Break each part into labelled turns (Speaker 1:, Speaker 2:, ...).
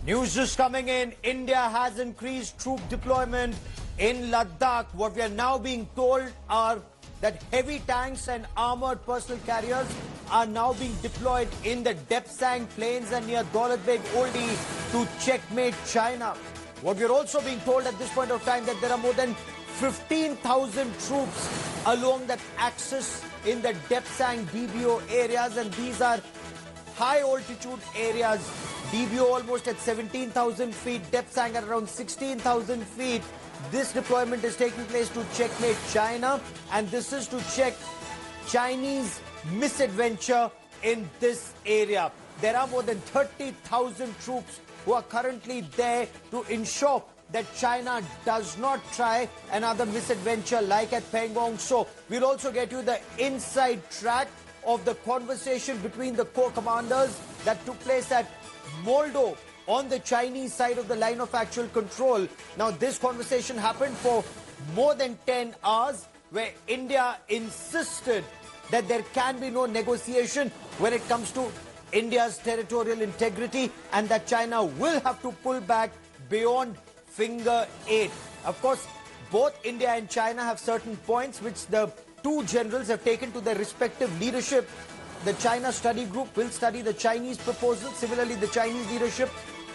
Speaker 1: News just coming in. India has increased troop deployment in Ladakh. What we are now being told are that heavy tanks and armored personal carriers are now being deployed in the Depsang plains and near Daulat Beg Oldi to checkmate China. What we are also being told at this point of time that there are more than 15,000 troops along that axis in the Depsang DBO areas, and these are high altitude areas. DBO almost at 17,000 feet, Depsang at around 16,000 feet. This deployment is taking place to checkmate China, and this is to check Chinese misadventure in this area. There are more than 30,000 troops who are currently there to ensure that China does not try another misadventure like at Pangong. So we'll also get you the inside track of the conversation between the corps commanders that took place at Moldo on the Chinese side of the line of actual control. Now, this conversation happened for more than 10 hours, where India insisted that there can be no negotiation when it comes to India's territorial integrity, and that China will have to pull back beyond finger 8. Of course, both India and China have certain points which the two generals have taken to their respective leadership. The China study group will study the Chinese proposal. Similarly, the Chinese leadership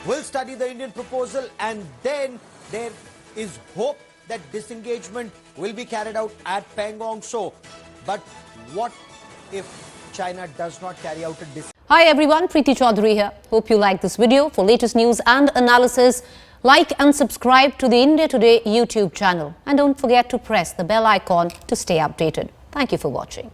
Speaker 1: will study the Indian proposal, and then there is hope that disengagement will be carried out at Pangong. So, but what if China does not carry out a disengagement?
Speaker 2: Hi everyone, Preeti Chaudhary here. Hope you like this video. For latest news and analysis, like and subscribe to the India Today YouTube channel. And don't forget to press the bell icon to stay updated. Thank you for watching.